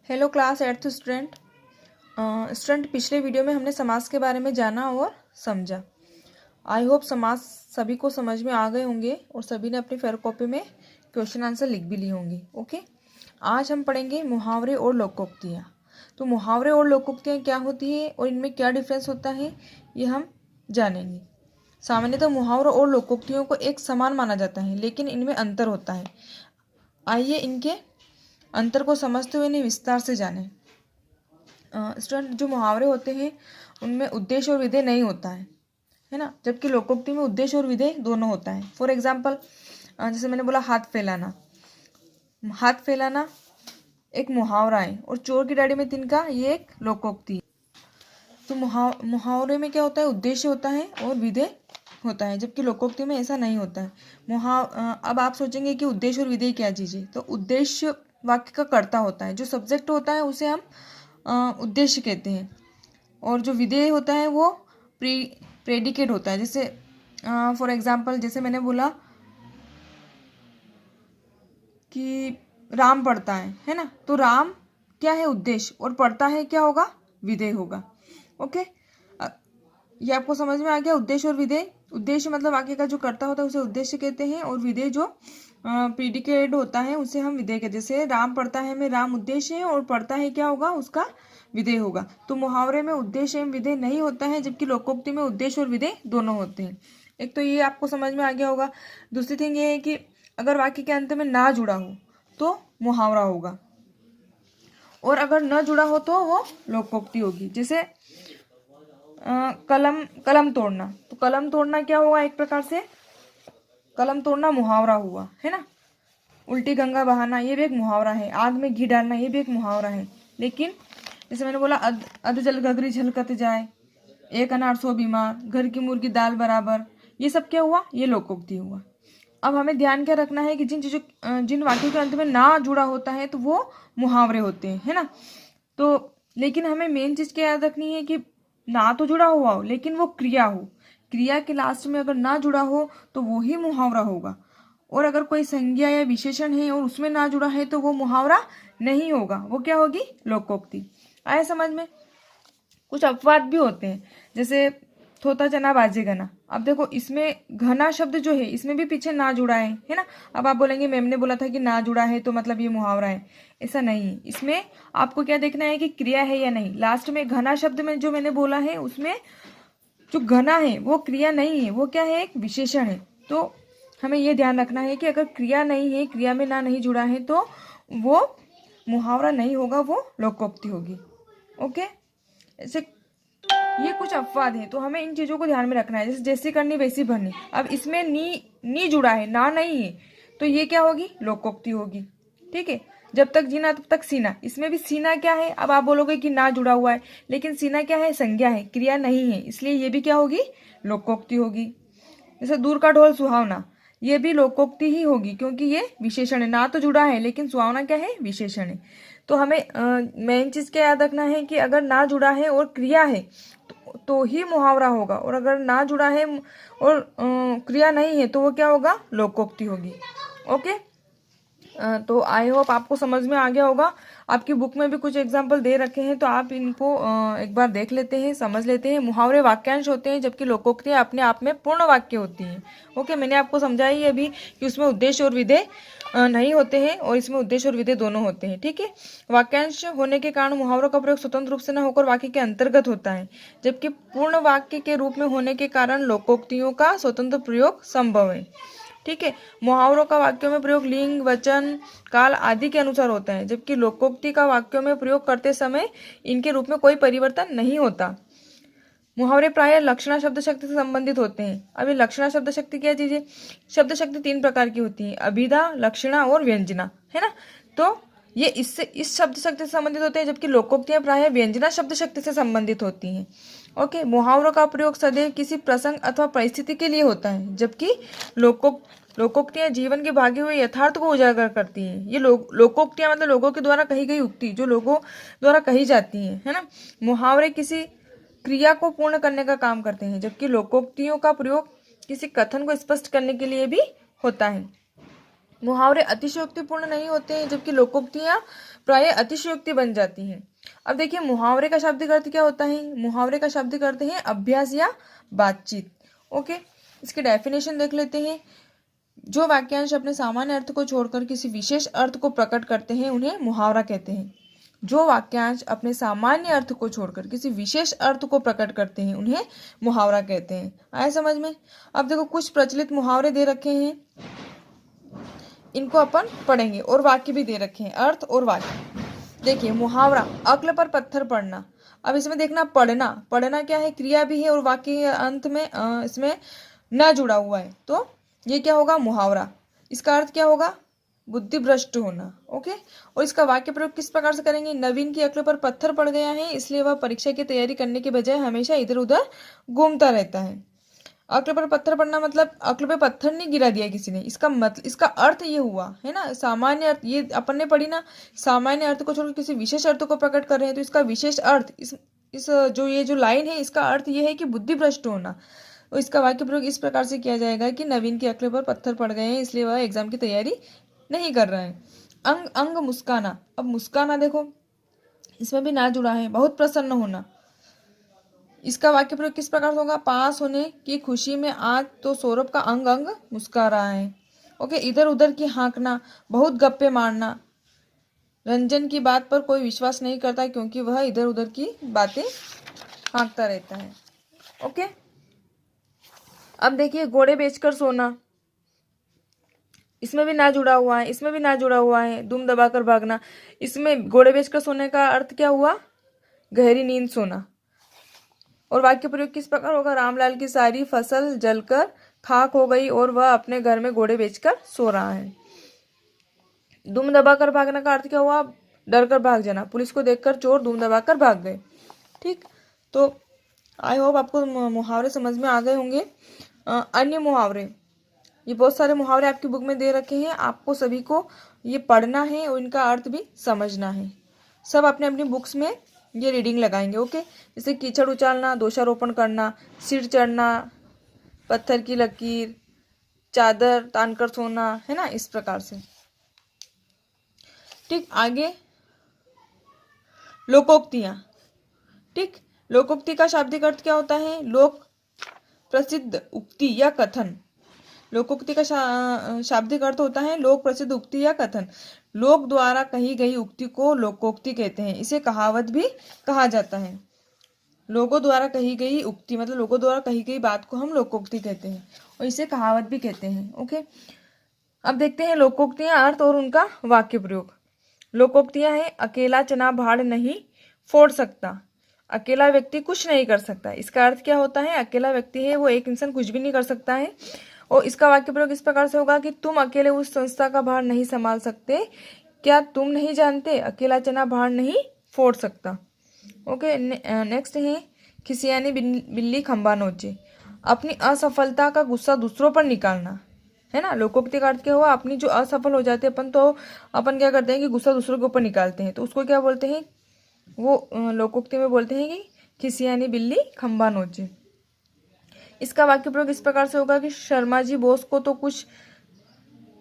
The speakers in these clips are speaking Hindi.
Hello class 8th student. पिछले वीडियो में हमने समास के बारे में जाना और समझा। आई होप समास सभी को समझ में आ गए होंगे और सभी ने अपनी फेयर कॉपी में क्वेश्चन आंसर लिख भी लिए होंगे। ओके, आज हम पढ़ेंगे मुहावरे और लोकोक्तियाँ। तो मुहावरे और लोकोक्तियाँ क्या होती है और इनमें क्या डिफरेंस होता है ये हम जानेंगे। सामान्यतः मुहावरों और लोकोक्तियों को एक समान माना जाता है, लेकिन इनमें अंतर होता है। आइए इनके अंतर को समझते हुए इन्हें विस्तार से जानें। स्टूडेंट, जो मुहावरे होते हैं उनमें उद्देश्य और विधेय नहीं होता है ना, जबकि लोकोक्ति में उद्देश्य और विधेय दोनों होता है। फॉर एग्जाम्पल, जैसे मैंने बोला हाथ फैलाना। हाथ फैलाना एक मुहावरा है और चोर की दाढ़ी में तिनका ये एक लोकोक्ति है। तो मुहावरे में क्या होता है, उद्देश्य होता है और विधेय होता है, जबकि लोकोक्ति में ऐसा नहीं होता है। अब आप सोचेंगे कि उद्देश्य और विधेय क्या चीज़ है। तो उद्देश्य वाक्य का कर्ता होता है, जो सब्जेक्ट होता है उसे हम उद्देश्य कहते हैं, और जो विधेय होता है वो प्रेडिकेट होता है। जैसे फॉर एग्जाम्पल, जैसे मैंने बोला कि राम पढ़ता है ना, तो राम क्या है, उद्देश्य, और पढ़ता है क्या होगा, विधेय होगा। ओके, ये आपको समझ में आ गया, उद्देश्य और विधेय। उद्देश्य मतलब वाक्य का जो कर्ता होता है उसे उद्देश्य कहते हैं, और विधेय जो प्रीडिकेट होता है उसे हम विधेय कहते हैं। जैसे राम पढ़ता है में राम उद्देश्य है और पढ़ता है क्या होगा, उसका विधेय होगा। तो मुहावरे में उद्देश्य एवं विधेय नहीं होता है, जबकि लोकोक्ति में उद्देश्य और विधेय दोनों होते हैं। एक तो ये आपको समझ में आ गया होगा। दूसरी थिंग ये है कि अगर वाक्य के अंत में ना जुड़ा हो तो मुहावरा होगा, और अगर न जुड़ा हो तो वो लोकोक्ति होगी। जैसे कलम तोड़ना, तो कलम तोड़ना क्या होगा, एक प्रकार से कलम तोड़ना मुहावरा हुआ है ना। उल्टी गंगा बहाना ये भी एक मुहावरा है। आग में घी डालना ये भी एक मुहावरा है। लेकिन जैसे मैंने बोला अध जल घघरी झलकत जाए, एक अनार 100 बीमार, घर की मुर्गी दाल बराबर, ये सब क्या हुआ, ये लोकोक्ति हुआ। अब हमें ध्यान क्या रखना है कि जिन वाक्यों के अंत में ना जुड़ा होता है तो वो मुहावरे होते हैं, है ना। तो लेकिन हमें मेन चीज क्या याद रखनी है कि ना तो जुड़ा हुआ हो लेकिन वो क्रिया हो। क्रिया के लास्ट में अगर ना जुड़ा हो तो वो ही मुहावरा होगा, और अगर कोई संज्ञा या विशेषण है और उसमें ना जुड़ा है तो वो मुहावरा नहीं होगा, वो क्या होगी, लोकोक्ति। आया समझ में। कुछ अपवाद भी होते हैं, जैसे थोता चना बाजे गना। अब देखो इसमें घना शब्द जो है इसमें भी पीछे ना जुड़ा है ना। अब आप बोलेंगे मैम ने बोला था कि ना जुड़ा है तो मतलब ये मुहावरा है। ऐसा नहीं है, इसमें आपको क्या देखना है कि क्रिया है या नहीं। लास्ट में घना शब्द में जो मैंने बोला है उसमें जो घना है वो क्रिया नहीं है, वो क्या है, एक विशेषण है। तो हमें ये ध्यान रखना है कि अगर क्रिया नहीं है, क्रिया में ना नहीं जुड़ा है तो वो मुहावरा नहीं होगा, वो लोकोक्ति होगी। ओके, ऐसे ये कुछ अपवाद है, तो हमें इन चीजों को ध्यान में रखना है। जैसे जैसी करनी वैसी भरनी। अब इसमें नी जुड़ा है, ना नहीं है, तो ये क्या होगी, लोकोक्ति होगी। ठीक है, जब तक जीना तब तक सीना। इसमें भी सीना क्या है, अब आप बोलोगे कि ना जुड़ा हुआ है, लेकिन सीना क्या है, संज्ञा है, क्रिया नहीं है, इसलिए ये भी क्या होगी, लोकोक्ति होगी। जैसे दूर का ढोल सुहावना, ये भी लोकोक्ति ही होगी, क्योंकि ये विशेषण है। ना तो जुड़ा है लेकिन सुहावना क्या है, विशेषण है। तो हमें मेन चीज क्या याद रखना है कि अगर ना जुड़ा है और क्रिया है तो ही मुहावरा होगा, और अगर ना जुड़ा है और क्रिया नहीं है तो वो क्या होगा, लोकोक्ति होगी। ओके, तो आई होप आपको समझ में आ गया होगा। आपकी बुक में भी कुछ एग्जाम्पल दे रखे हैं, तो आप इनको एक बार देख लेते हैं, समझ लेते हैं। मुहावरे वाक्यांश होते हैं, जबकि लोकोक्तियाँ अपने आप में पूर्ण वाक्य होती हैं। ओके, मैंने आपको समझाई अभी कि उसमें उद्देश्य और विधेय नहीं होते हैं, और इसमें उद्देश्य और विधेय दोनों होते हैं। ठीक है, वाक्यांश होने के कारण मुहावरों का प्रयोग स्वतंत्र रूप से न होकर वाक्य के अंतर्गत होता है, जबकि पूर्ण वाक्य के रूप में होने के कारण लोकोक्तियों का स्वतंत्र प्रयोग संभव है। ठीक है, मुहावरों का वाक्यों में प्रयोग लिंग, वचन, काल आदि के अनुसार होता है, जबकि लोकोक्ति का वाक्यों में प्रयोग करते समय इनके रूप में कोई परिवर्तन नहीं होता। मुहावरे प्रायः लक्षणा शब्द शक्ति से संबंधित होते हैं। अभी लक्षणा शब्द शक्ति क्या चीज है, शब्द शक्ति 3 प्रकार की होती है, अभिधा, लक्षणा और व्यंजना, है ना। तो ये इस शब्द शक्ति से संबंधित होते हैं, जबकि लोकोक्तियां प्रायः व्यंजना शब्द शक्ति से संबंधित होती हैं। ओके, मुहावरों का प्रयोग सदैव किसी प्रसंग अथवा परिस्थिति के लिए होता है, जबकि लोकोक्तियां जीवन के भागे हुए यथार्थ को उजागर करती हैं। ये लोकोक्तियां मतलब लोगों के द्वारा कही गई उक्ति जो लोगों द्वारा कही जाती हैं, है ना। मुहावरे किसी क्रिया को पूर्ण करने का काम करते हैं, जबकि लोकोक्तियों का प्रयोग किसी कथन को स्पष्ट करने के लिए भी होता है। मुहावरे अतिशयोक्तिपूर्ण नहीं होते हैं, जबकि लोकोक्तियां प्राय अतिशयोक्ति बन जाती हैं। अब देखिए मुहावरे का शाब्दिक अर्थ क्या होता है। मुहावरे का शाब्दिक अर्थ है अभ्यास या बातचीत। ओके, इसकी डेफिनेशन देख लेते हैं। जो वाक्यांश अपने सामान्य अर्थ को छोड़कर किसी विशेष अर्थ को प्रकट करते हैं उन्हें मुहावरा कहते हैं। जो वाक्यांश अपने सामान्य अर्थ को छोड़कर किसी विशेष अर्थ को प्रकट करते हैं उन्हें मुहावरा कहते हैं। आए समझ में। अब देखो कुछ प्रचलित मुहावरे दे रखे हैं, इनको अपन पढ़ेंगे, और वाक्य भी दे रखे हैं, अर्थ और वाक्य। देखिए मुहावरा, अक्ल पर पत्थर पड़ना। अब इसमें देखना पढ़ना, पढ़ना क्या है, क्रिया भी है और वाक्य के अंत में इसमें न जुड़ा हुआ है, तो ये क्या होगा, मुहावरा। इसका अर्थ क्या होगा, बुद्धि भ्रष्ट होना। ओके, और इसका वाक्य प्रयोग किस प्रकार से करेंगे। नवीन की अक्ल पर पत्थर पड़ गया है, इसलिए वह परीक्षा की तैयारी करने के बजाय हमेशा इधर उधर घूमता रहता है। अक्ल पर पत्थर पड़ना मतलब अक्ल पे पत्थर नहीं गिरा दिया किसी ने, इसका मतलब, इसका अर्थ ये हुआ है ना, सामान्य अर्थ, ये अपन ने पढ़ी ना, सामान्य अर्थ को छोड़कर किसी विशेष अर्थ को प्रकट कर रहे हैं, तो इसका विशेष अर्थ, इस जो ये जो लाइन है, इसका अर्थ ये है कि बुद्धि भ्रष्ट होना। और इसका वाक्य प्रयोग इस प्रकार से किया जाएगा कि नवीन की अक्ल पर पत्थर पड़ गए हैं, इसलिए वह एग्जाम की तैयारी नहीं कर रहा है। अंग अंग मुस्काना। अब मुस्काना देखो, इसमें भी ना जुड़ा है, बहुत प्रसन्न होना। इसका वाक्य प्रयोग किस प्रकार से होगा, पास होने की खुशी में आज तो सौरभ का अंग अंग मुस्कुरा रहा है। ओके, इधर उधर की हाँकना, बहुत गप्पे मारना। रंजन की बात पर कोई विश्वास नहीं करता क्योंकि वह इधर उधर की बातें हाँकता रहता है। ओके, अब देखिए घोड़े बेचकर सोना, इसमें भी ना जुड़ा हुआ है, इसमें भी ना जुड़ा हुआ है। दुम दबाकर भागना, इसमें घोड़े बेचकर सोने का अर्थ क्या हुआ, गहरी नींद सोना। और वाक्य प्रयोग किस प्रकार होगा, रामलाल की सारी फसल जलकर खाक हो गई और वह अपने घर में घोड़े बेचकर सो रहा है। दुम दबाकर भागना का अर्थ क्या हुआ, डर कर भाग जाना। पुलिस को देखकर चोर दुम दबाकर भाग गए। ठीक, तो आई होप आपको मुहावरे समझ में आ गए होंगे। अन्य मुहावरे, ये बहुत सारे मुहावरे आपकी बुक में दे रखे हैं, आपको सभी को ये पढ़ना है और इनका अर्थ भी समझना है। सब अपने अपनी बुक्स में ये रीडिंग लगाएंगे। ओके, जैसे कीचड़ उछालना, दोषारोपण करना, सिर चढ़ना, पत्थर की लकीर, चादर तानकर सोना, है ना, इस प्रकार से। ठीक, आगे लोकोक्तियां। ठीक, लोकोक्ति का शाब्दिक अर्थ क्या होता है, लोक प्रसिद्ध उक्ति या कथन। लोकोक्ति का शाब्दिक अर्थ होता है लोक प्रसिद्ध उक्ति या कथन। लोक द्वारा कही गई उक्ति को लोकोक्ति कहते हैं, इसे कहावत भी कहा जाता है। लोगों द्वारा कही गई उक्ति मतलब लोगों द्वारा कही गई बात को हम लोकोक्ति कहते हैं और इसे कहावत भी कहते हैं। ओके, अब देखते हैं लोकोक्तियां, अर्थ और उनका वाक्य प्रयोग। लोकोक्तियां हैं, अकेला चना भाड़ नहीं फोड़ सकता। अकेला व्यक्ति कुछ नहीं कर सकता, इसका अर्थ क्या होता है, अकेला व्यक्ति है वो एक इंसान कुछ भी नहीं कर सकता है। और इसका वाक्य प्रयोग इस प्रकार से होगा कि तुम अकेले उस संस्था का भार नहीं संभाल सकते, क्या तुम नहीं जानते अकेला चना भार नहीं फोड़ सकता। ओके, नेक्स्ट है खिसियानी बिल्ली खंबा नोचे। अपनी असफलता का गुस्सा दूसरों पर निकालना, है ना। लोकोक्ति का अर्थ क्या हुआ, अपनी जो असफल हो जाते अपन तो अपन क्या करते हैं कि गुस्सा दूसरों के ऊपर निकालते हैं, तो उसको क्या बोलते हैं, वो लोकोक्ति में बोलते हैं कि खिसियानी बिल्ली खंबा नोचे। इसका वाक्य प्रयोग इस प्रकार से होगा कि शर्मा जी बॉस को तो कुछ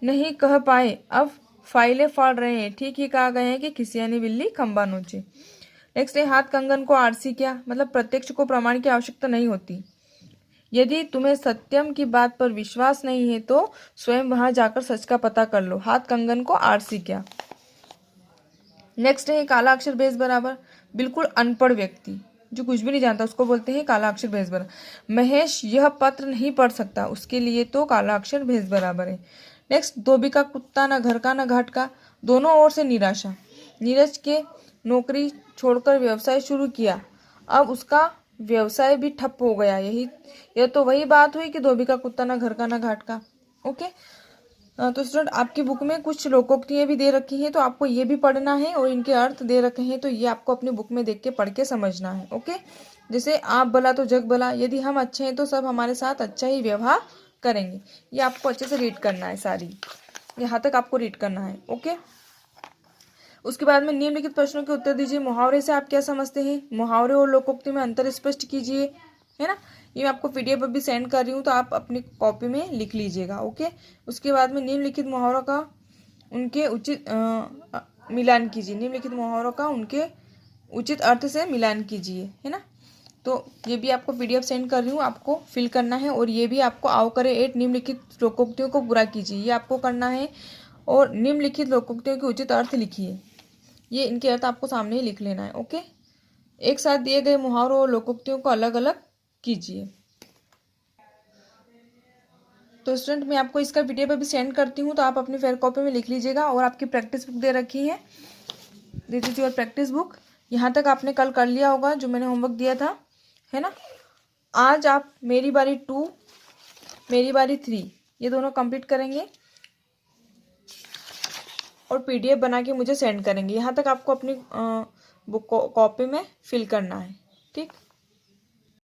नहीं कह पाए, अब फाइलें फाड़ रहे हैं, ठीक ही कहा गए हैं कि खिसियानी बिल्ली खंबा नोचे। नेक्स्ट है हाथ कंगन को आरसी क्या, मतलब प्रत्यक्ष को प्रमाण की आवश्यकता नहीं होती। यदि तुम्हें सत्यम की बात पर विश्वास नहीं है तो स्वयं वहां जाकर सच का पता कर लो, हाथ कंगन को आरसी क्या। नेक्स्ट है काला अक्षर बेस बराबर, बिल्कुल अनपढ़ व्यक्ति जो कुछ भी नहीं जानता उसको बोलते हैं काला अक्षर भेस बराबर। महेश यह पत्र नहीं पढ़ सकता, उसके लिए तो काला अक्षर भेस बराबर है। नेक्स्ट, धोबी का कुत्ता न घर का न घाट का, दोनों ओर से निराशा। नीरज के नौकरी छोड़कर व्यवसाय शुरू किया, अब उसका व्यवसाय भी ठप हो गया। यह तो वही बात हुई कि धोबी का कुत्ता न घर का न घाट का। ओके, तो स्टूडेंट आपकी बुक में कुछ लोकोक्तियाँ भी दे रखी हैं, तो आपको ये भी पढ़ना है और इनके अर्थ दे रखे हैं, तो ये आपको अपनी बुक में देख के पढ़ के समझना है। ओके, जैसे आप भला तो जग भला, यदि हम अच्छे हैं तो सब हमारे साथ अच्छा ही व्यवहार करेंगे। ये आपको अच्छे से रीड करना है, सारी यहाँ तक आपको रीड करना है। ओके, उसके बाद में निम्नलिखित प्रश्नों के उत्तर दीजिए। मुहावरे से आप क्या समझते हैं, मुहावरे और लोकोक्ति में अंतर स्पष्ट कीजिए, है ना। ये मैं आपको पीडीएफ अभी सेंड कर रही हूँ, तो आप अपनी कॉपी में लिख लीजिएगा। ओके, उसके बाद में निम्नलिखित मुहावरों का उनके उचित मिलान कीजिए। निम्नलिखित मुहावरों का उनके उचित अर्थ से मिलान कीजिए, है ना। तो ये भी आपको पीडीएफ सेंड कर रही हूँ, आपको फिल करना है। और ये भी आपको आओ करे 8 निम्नलिखित लोकोक्तियों को पूरा कीजिए, ये आपको करना है। और निम्नलिखित लोकोक्तियों के उचित अर्थ लिखिए, ये इनके अर्थ आपको सामने ही लिख लेना है। ओके, एक साथ दिए गए मुहावरों और लोकोक्तियों को अलग अलग कीजिए। तो स्टूडेंट मैं आपको इसका पीडीएफ अभी सेंड करती हूँ, तो आप अपनी फेयर कॉपी में लिख लीजिएगा। और आपकी प्रैक्टिस बुक दे रखी है, this is your practice book. यहाँ तक आपने कल कर लिया होगा जो मैंने होमवर्क दिया था, है ना। आज आप मेरी बारी 2, मेरी बारी 3 ये दोनों कंप्लीट करेंगे और पीडीएफ बना के मुझे सेंड करेंगे। यहाँ तक आपको अपनी बुक कॉपी में फिल करना है, ठीक।